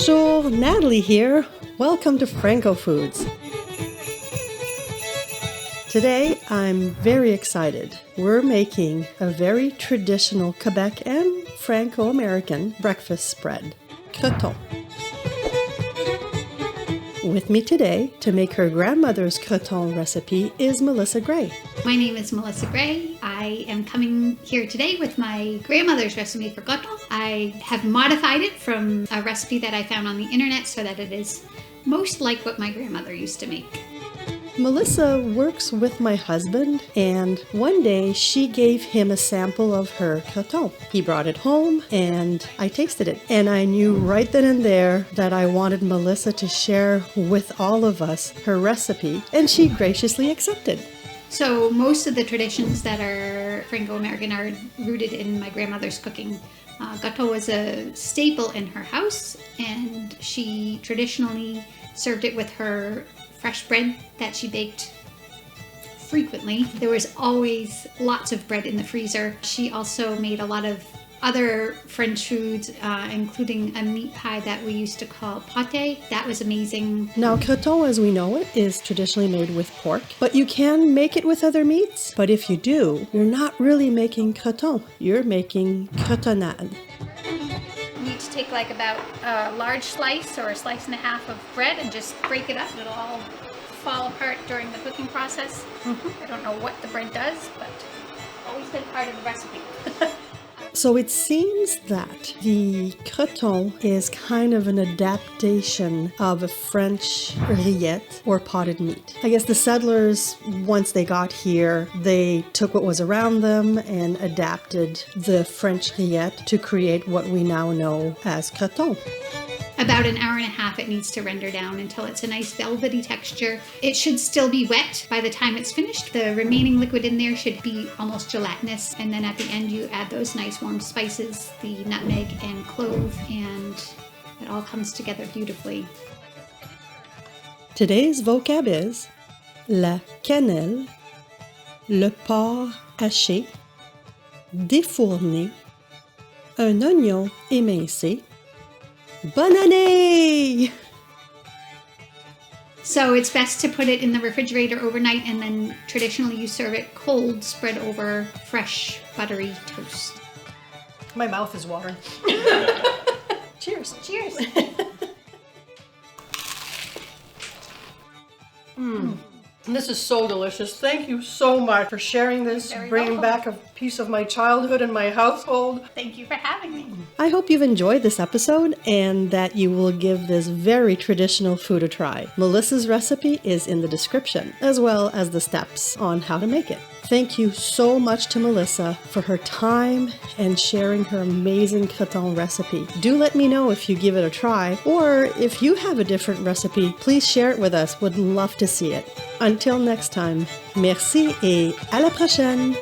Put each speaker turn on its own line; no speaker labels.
Bonjour, Natalie here. Welcome to FrancoFoods. Today, I'm very excited. We're making a very traditional Quebec and Franco-American breakfast spread, Creton. With me today to make her grandmother's Creton recipe is Melissa Gray.
My name is Melissa Gray. I am coming here today with my grandmother's recipe for Creton. I have modified it from a recipe that I found on the internet so that it is most like what my grandmother used to make.
Melissa works with my husband, and one day she gave him a sample of her Creton. He brought it home and I tasted it, and I knew right then and there that I wanted Melissa to share with all of us her recipe, and she graciously accepted.
So most of the traditions that are Franco-American are rooted in my grandmother's cooking. Gâteau was a staple in her house, and she traditionally served it with her fresh bread that she baked frequently. There was always lots of bread in the freezer. She also made a lot of other French foods, including a meat pie that we used to call pâté. That was amazing.
Now, Creton, as we know it, is traditionally made with pork, but you can make it with other meats. But if you do, you're not really making Creton, you're making cretonade.
You need to take like about a large slice or a slice and a half of bread and just break it up. It'll all fall apart during the cooking process. I don't know what the bread does, but it's always been part of the recipe.
So it seems that the Creton is kind of an adaptation of a French rillette or potted meat. I guess the settlers, once they got here, they took what was around them and adapted the French rillette to create what we now know as Creton.
About an hour and a half it needs to render down until it's a nice velvety texture. It should still be wet by the time it's finished. The remaining liquid in there should be almost gelatinous, and then at the end you add those nice warm spices, the nutmeg and clove, and it all comes together beautifully.
Today's vocab is la cannelle, le porc haché, défourner, un oignon émincé, Bonne année!
So it's best to put it in the refrigerator overnight, and then traditionally you serve it cold, spread over fresh, buttery toast.
My mouth is watering. Cheers.
Cheers.
This is so delicious. Thank you so much for sharing this, bringing back a piece of my childhood and my household.
Thank you for having me.
I hope you've enjoyed this episode and that you will give this very traditional food a try. Melissa's recipe is in the description, as well as the steps on how to make it. Thank you so much to Melissa for her time and sharing her amazing Creton recipe. Do let me know if you give it a try, or if you have a different recipe, please share it with us. Would love to see it. Until next time, merci et à la prochaine!